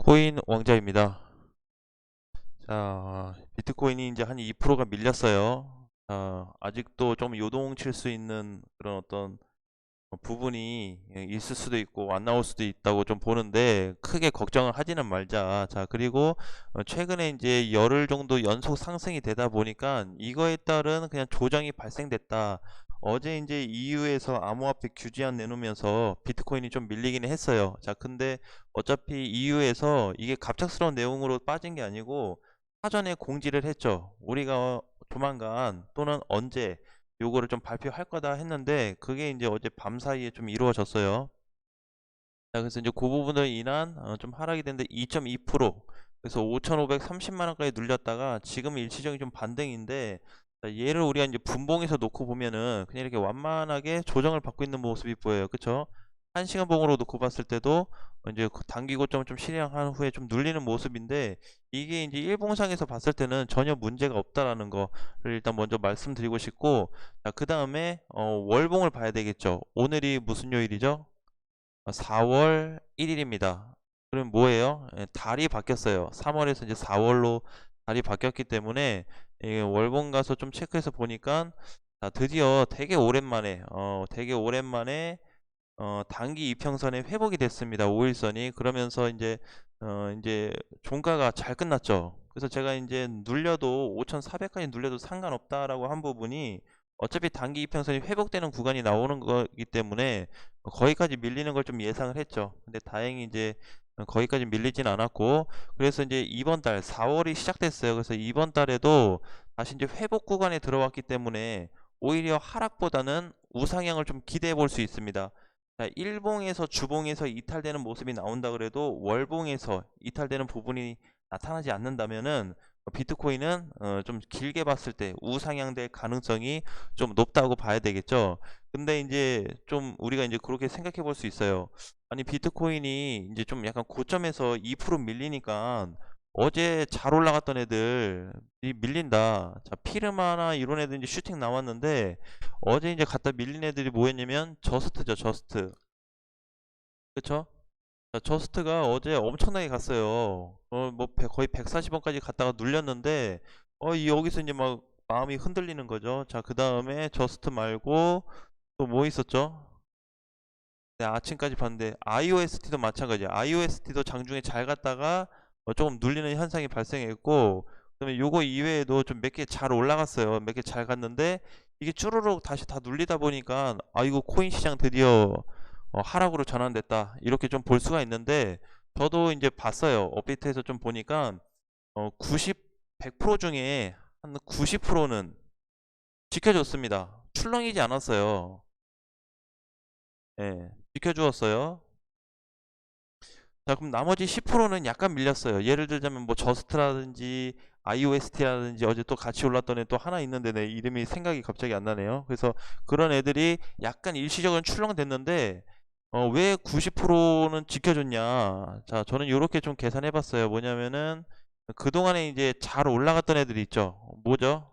코인 왕자입니다. 자, 비트코인이 이제 한 2%가 밀렸어요. 아직도 좀 요동칠 수 있는 그런 어떤 부분이 있을 수도 있고 안 나올 수도 있다고 좀 보는데 크게 걱정을 하지는 말자. 자, 그리고 최근에 이제 열흘 정도 연속 상승이 되다 보니까 이거에 따른 그냥 조정이 발생됐다. 어제 이제 EU에서 암호화폐 규제안 내놓으면서 비트코인이 좀 밀리기는 했어요. 자, 근데 어차피 EU에서 이게 갑작스러운 내용으로 빠진 게 아니고 사전에 공지를 했죠. 우리가 조만간 또는 언제 요거를 좀 발표할 거다 했는데 그게 이제 어제 밤 사이에 좀 이루어졌어요. 자, 그래서 이제 그 부분으로 인한 좀 하락이 됐는데 2.2%, 그래서 5,530만 원까지 눌렸다가 지금 일시적인 좀 반등인데, 자, 얘를 우리가 이제 분봉해서 놓고 보면은 그냥 이렇게 완만하게 조정을 받고 있는 모습이 보여요. 그쵸? 1시간 봉으로 놓고 봤을 때도 이제 그 단기 고점을 좀 실행한 후에 좀 눌리는 모습인데, 이게 이제 일봉상에서 봤을 때는 전혀 문제가 없다라는 거를 일단 먼저 말씀드리고 싶고, 자, 그 다음에 월봉을 봐야 되겠죠. 오늘이 무슨 요일이죠? 4월 1일입니다. 그럼 뭐예요? 달이 바뀌었어요. 3월에서 이제 4월로 달이 바뀌었기 때문에 월봉 가서 좀 체크해서 보니까, 자, 드디어 되게 오랜만에 단기 이평선에 회복이 됐습니다. 5일선이. 그러면서 이제 종가가 잘 끝났죠. 그래서 제가 이제 눌려도 5,400까지 눌려도 상관없다라고 한 부분이, 어차피 단기 이평선이 회복되는 구간이 나오는 거기 때문에 거기까지 밀리는 걸 좀 예상을 했죠. 근데 다행히 이제 거기까지 밀리진 않았고, 그래서 이제 이번 달 4월이 시작됐어요. 그래서 이번 달에도 다시 이제 회복 구간에 들어왔기 때문에 오히려 하락보다는 우상향을 좀 기대해 볼 수 있습니다. 자, 일봉에서 주봉에서 이탈되는 모습이 나온다 그래도 월봉에서 이탈되는 부분이 나타나지 않는다면은 비트코인은 좀 길게 봤을 때 우상향될 가능성이 좀 높다고 봐야 되겠죠. 근데 이제 좀 우리가 이제 그렇게 생각해 볼 수 있어요. 아니, 비트코인이 이제 좀 약간 고점에서 2% 밀리니까 어제 잘 올라갔던 애들 이 밀린다. 자, 피르마나 이런 애들 이제 슈팅 나왔는데 어제 이제 갖다 밀린 애들이 뭐였냐면 저스트죠, 저스트. 그쵸? 자, 저스트가 어제 엄청나게 갔어요. 뭐 거의 140원까지 갔다가 눌렸는데 여기서 이제 막 마음이 흔들리는 거죠. 자, 그 다음에 저스트 말고 또 뭐 있었죠? 네, 아침까지 봤는데 IOST도 마찬가지야. IOST도 장중에 잘 갔다가 조금 눌리는 현상이 발생했고, 그다음에 요거 이외에도 좀 몇 개 잘 올라갔어요. 몇 개 잘 갔는데 이게 쭈루룩 다시 다 눌리다 보니까 이거 코인 시장 드디어 하락으로 전환됐다, 이렇게 좀 볼 수가 있는데, 저도 이제 봤어요. 업데이트해서 좀 보니까 90, 100% 중에 한 90%는 지켜줬습니다. 출렁이지 않았어요. 예, 지켜주었어요. 자, 그럼 나머지 10%는 약간 밀렸어요. 예를 들자면 뭐 저스트라든지 IOST라든지 어제 또 같이 올랐던 애 또 하나 있는데 내 이름이 생각이 갑자기 안 나네요. 그래서 그런 애들이 약간 일시적으로 출렁됐는데 왜 90%는 지켜줬냐? 자, 저는 이렇게 좀 계산해 봤어요. 뭐냐면은 그동안에 이제 잘 올라갔던 애들이 있죠. 뭐죠?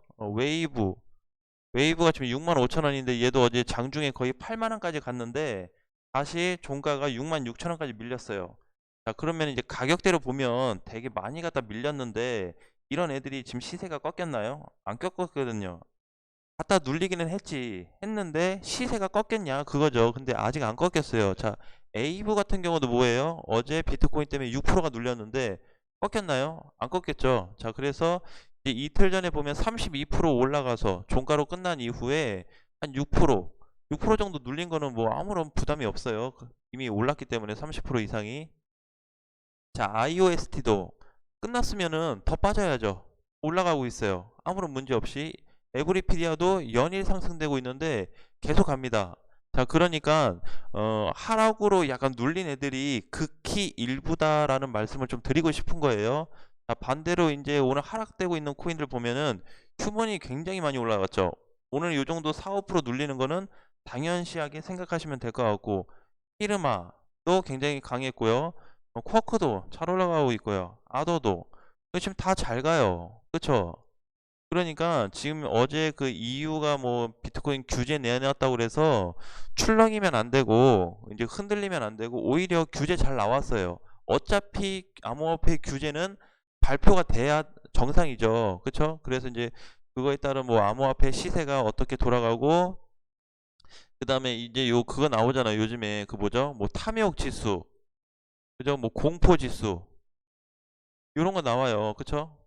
웨이브가 지금 6만 5천 원인데 얘도 어제 장중에 거의 8만 원까지 갔는데 다시 종가가 6만 6천 원까지 밀렸어요. 자, 그러면 이제 가격대로 보면 되게 많이 갖다 밀렸는데 이런 애들이 지금 시세가 꺾였나요? 안 꺾었거든요. 갖다 눌리기는 했는데 시세가 꺾였냐 그거죠. 근데 아직 안 꺾였어요. 자, 에이브 같은 경우도 뭐예요? 어제 비트코인 때문에 6%가 눌렸는데 꺾였나요? 안 꺾였죠. 자, 그래서 이제 이틀 전에 보면 32% 올라가서 종가로 끝난 이후에 한 6% 정도 눌린 거는 뭐 아무런 부담이 없어요. 이미 올랐기 때문에 30% 이상이. 자, IOST도 끝났으면은 더 빠져야죠. 올라가고 있어요. 아무런 문제 없이. 에브리피디아도 연일 상승되고 있는데 계속 갑니다. 자, 그러니까 하락으로 약간 눌린 애들이 극히 일부다라는 말씀을 좀 드리고 싶은 거예요. 자, 반대로 이제 오늘 하락되고 있는 코인들 보면은 휴먼이 굉장히 많이 올라갔죠. 오늘 이 정도 4, 5% 눌리는 거는 당연시하게 생각하시면 될 것 같고, 히르마도 굉장히 강했고요. 쿼크도 잘 올라가고 있고요. 아더도 지금 다 잘 가요. 그쵸? 그러니까 지금 어제 그 EU가 뭐 비트코인 규제 내놨다고 그래서 출렁이면 안 되고 이제 흔들리면 안 되고 오히려 규제 잘 나왔어요. 어차피 암호화폐 규제는 발표가 돼야 정상이죠. 그쵸? 그래서 이제 그거에 따른 뭐 암호화폐 시세가 어떻게 돌아가고, 그 다음에 이제 그거 나오잖아요. 요즘에 그 뭐죠? 뭐 탐욕 지수, 그죠? 뭐 공포 지수, 이런 거 나와요. 그쵸?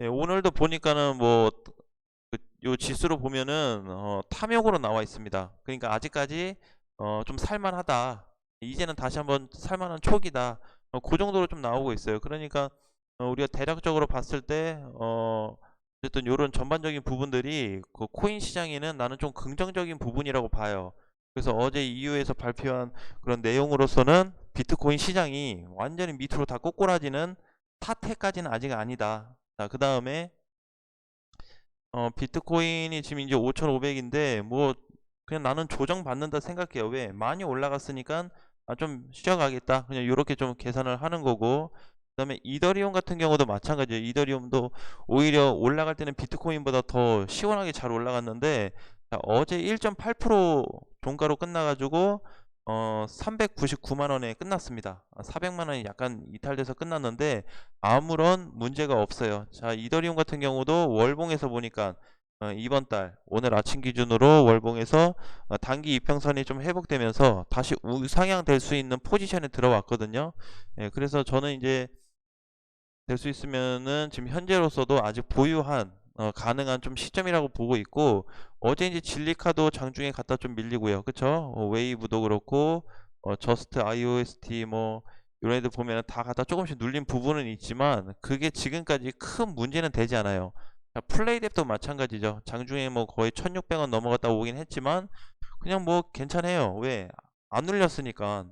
예, 오늘도 보니까는 뭐 요 지수로 보면은 탐욕으로 나와 있습니다. 그러니까 아직까지 좀 살만하다. 이제는 다시 한번 살만한 초기다. 그 정도로 좀 나오고 있어요. 그러니까 우리가 대략적으로 봤을 때 어쨌든 요런 전반적인 부분들이 그 코인 시장에는 나는 좀 긍정적인 부분이라고 봐요. 그래서 어제 EU에서 발표한 그런 내용으로서는 비트코인 시장이 완전히 밑으로 다 꼬꾸라지는 사태까지는 아직 아니다. 자, 그 다음에 비트코인이 지금 이제 5,500인데 뭐 그냥 나는 조정받는다 생각해요. 왜? 많이 올라갔으니까 좀 쉬어가겠다. 그냥 이렇게 좀 계산을 하는 거고. 그다음에 이더리움 같은 경우도 마찬가지예요. 이더리움도 오히려 올라갈 때는 비트코인보다 더 시원하게 잘 올라갔는데, 자, 어제 1.8% 종가로 끝나가지고 399만 원에 끝났습니다. 400만 원이 약간 이탈돼서 끝났는데 아무런 문제가 없어요. 자, 이더리움 같은 경우도 월봉에서 보니까 이번 달 오늘 아침 기준으로 월봉에서 단기 이평선이 좀 회복되면서 다시 우상향 될 수 있는 포지션에 들어왔거든요. 예, 그래서 저는 이제 될 수 있으면은 지금 현재로서도 아직 보유한 가능한 좀 시점이라고 보고 있고, 어제 이제 진리카도 장중에 갖다 좀 밀리고요. 그쵸? 웨이브도 그렇고 저스트 IOST 뭐 이런 애들 보면은 다 갖다 조금씩 눌린 부분은 있지만 그게 지금까지 큰 문제는 되지 않아요. 자, 플레이랩도 마찬가지죠. 장중에 뭐 거의 1600원 넘어갔다 오긴 했지만 그냥 뭐 괜찮아요. 왜? 안 눌렸으니까.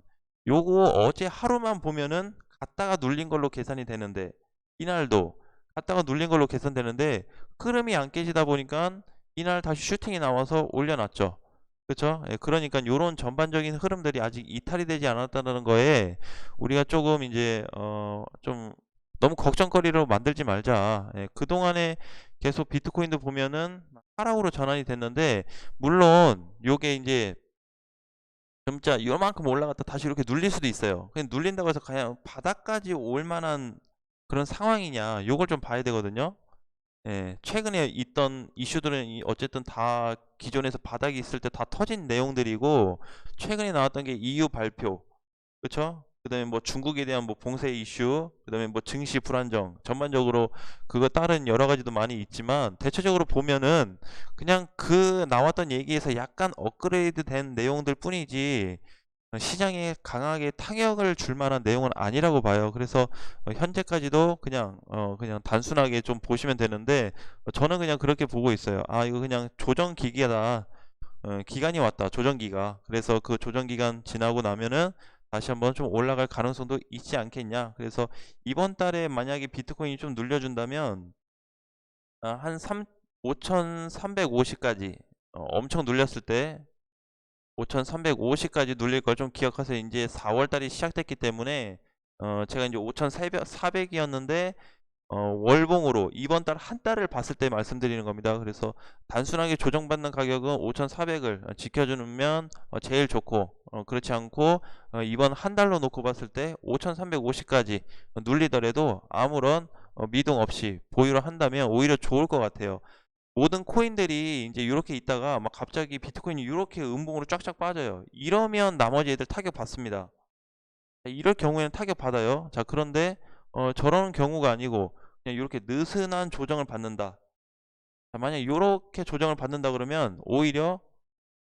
요거 어제 하루만 보면은 갔다가 눌린 걸로 계산이 되는데, 이날도 갔다가 눌린 걸로 계산되는데 흐름이 안 깨지다 보니까 이날 다시 슈팅이 나와서 올려놨죠. 그쵸? 예, 그러니까 요런 전반적인 흐름들이 아직 이탈이 되지 않았다는 거에 우리가 조금 이제 좀 너무 걱정거리로 만들지 말자. 예, 그동안에 계속 비트코인도 보면은 하락으로 전환이 됐는데, 물론 요게 이제 진짜 요만큼 올라갔다 다시 이렇게 눌릴 수도 있어요. 그냥 눌린다고 해서 그냥 바닥까지 올 만한 그런 상황이냐, 요걸 좀 봐야 되거든요. 예, 최근에 있던 이슈들은 어쨌든 다 기존에서 바닥이 있을 때 다 터진 내용들이고, 최근에 나왔던 게 EU 발표, 그쵸? 그다음에 뭐 중국에 대한 뭐 봉쇄 이슈, 그다음에 뭐 증시 불안정, 전반적으로 그거 따른 여러 가지도 많이 있지만 대체적으로 보면은 그냥 그 나왔던 얘기에서 약간 업그레이드 된 내용들 뿐이지 시장에 강하게 타격을 줄 만한 내용은 아니라고 봐요. 그래서 현재까지도 그냥 단순하게 좀 보시면 되는데, 저는 그냥 그렇게 보고 있어요. 아, 이거 그냥 조정 기기다. 기간이 왔다. 조정기가. 그래서 그 조정기간 지나고 나면은 다시 한번 좀 올라갈 가능성도 있지 않겠냐. 그래서 이번 달에 만약에 비트코인이 좀 눌려준다면 한 5,350까지 엄청 눌렸을 때 5,350까지 눌릴 걸 좀 기억하세요. 이제 4월 달이 시작됐기 때문에 제가 이제 5,400이었는데 월봉으로 이번 달 한 달을 봤을 때 말씀드리는 겁니다. 그래서 단순하게 조정받는 가격은 5,400을 지켜주면 제일 좋고, 그렇지 않고 이번 한 달로 놓고 봤을 때 5,350까지 눌리더라도 아무런 미동 없이 보유를 한다면 오히려 좋을 것 같아요. 모든 코인들이 이제 이렇게 있다가 막 갑자기 비트코인이 이렇게 음봉으로 쫙쫙 빠져요. 이러면 나머지 애들 타격 받습니다. 이럴 경우에는 타격 받아요. 자, 그런데 저런 경우가 아니고 그냥 이렇게 느슨한 조정을 받는다. 자, 만약 이렇게 조정을 받는다 그러면 오히려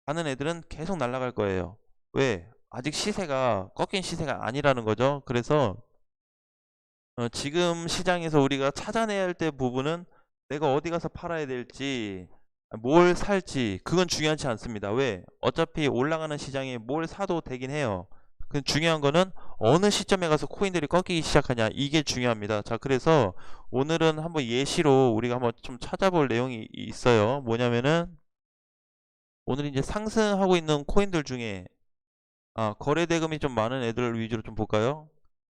가는 애들은 계속 날아갈 거예요. 왜? 아직 시세가 꺾인 시세가 아니라는 거죠. 그래서 지금 시장에서 우리가 찾아내야 할 때 부분은 내가 어디 가서 팔아야 될지, 뭘 살지, 그건 중요하지 않습니다. 왜? 어차피 올라가는 시장에 뭘 사도 되긴 해요. 그 중요한 거는 어느 시점에 가서 코인들이 꺾이기 시작하냐, 이게 중요합니다. 자, 그래서 오늘은 한번 예시로 우리가 한번 좀 찾아볼 내용이 있어요. 뭐냐면은 오늘 이제 상승하고 있는 코인들 중에 거래 대금이 좀 많은 애들 위주로 좀 볼까요?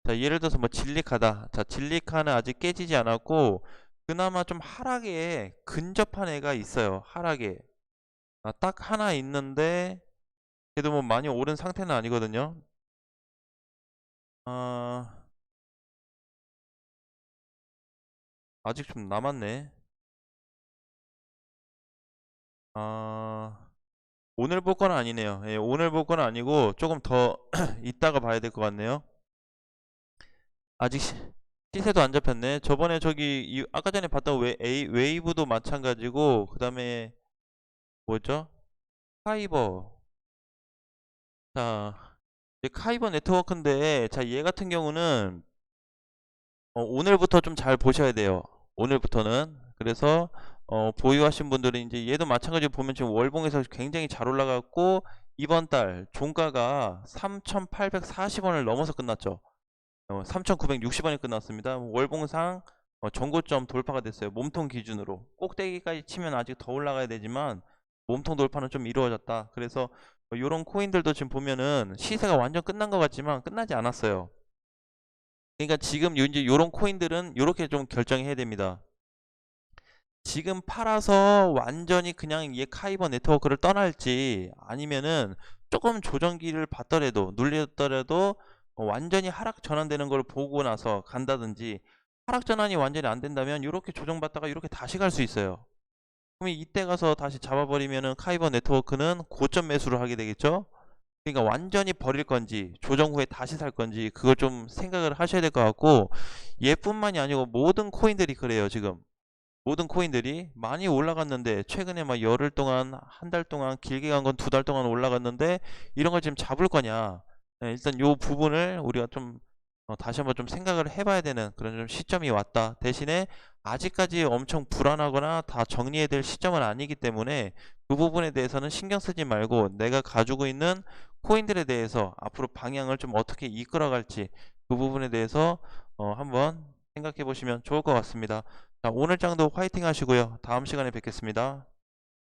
자, 예를 들어서 뭐 진리카다. 자, 진리카는 아직 깨지지 않았고 그나마 좀 하락에 근접한 애가 있어요. 하락에. 딱 하나 있는데 그래도 뭐 많이 오른 상태는 아니거든요. 아, 아직 좀 남았네. 아, 오늘 볼 건 아니네요. 예, 오늘 볼 건 아니고 조금 더 이따가 봐야 될 것 같네요. 아직 시세도 안 잡혔네. 저번에 저기 아까 전에 봤던 웨이브도 마찬가지고 그다음에 뭐죠? 카이버. 자, 이제 카이버 네트워크인데 자, 얘 같은 경우는 오늘부터 좀 잘 보셔야 돼요. 오늘부터는. 그래서 보유하신 분들은 이제 얘도 마찬가지로 보면 지금 월봉에서 굉장히 잘 올라갔고 이번 달 종가가 3,840원을 넘어서 끝났죠. 3,960원에 끝났습니다. 월봉상 전고점 돌파가 됐어요. 몸통 기준으로. 꼭대기까지 치면 아직 더 올라가야 되지만 몸통 돌파는 좀 이루어졌다. 그래서 이런 코인들도 지금 보면은 시세가 완전 끝난 것 같지만 끝나지 않았어요. 그러니까 지금 이제 요런 코인들은 요렇게 좀 결정해야 됩니다. 지금 팔아서 완전히 그냥 얘 카이버 네트워크를 떠날지 아니면은 조금 조정기를 받더라도 눌렸더라도 완전히 하락 전환되는 걸 보고 나서 간다든지 하락 전환이 완전히 안 된다면 이렇게 조정받다가 이렇게 다시 갈 수 있어요. 그러면 이때 가서 다시 잡아버리면은 카이버 네트워크는 고점 매수를 하게 되겠죠. 그러니까 완전히 버릴 건지 조정 후에 다시 살 건지 그걸 좀 생각을 하셔야 될 것 같고 얘뿐만이 아니고 모든 코인들이 그래요. 지금 모든 코인들이 많이 올라갔는데 최근에 막 열흘 동안 한 달 동안 길게 간 건 두 달 동안 올라갔는데 이런 걸 지금 잡을 거냐. 일단 요 부분을 우리가 좀 다시 한번 좀 생각을 해봐야 되는 그런 좀 시점이 왔다. 대신에 아직까지 엄청 불안하거나 다 정리해야 될 시점은 아니기 때문에 그 부분에 대해서는 신경 쓰지 말고 내가 가지고 있는 코인들에 대해서 앞으로 방향을 좀 어떻게 이끌어갈지 그 부분에 대해서 한번 생각해 보시면 좋을 것 같습니다. 자, 오늘 장도 화이팅 하시고요. 다음 시간에 뵙겠습니다.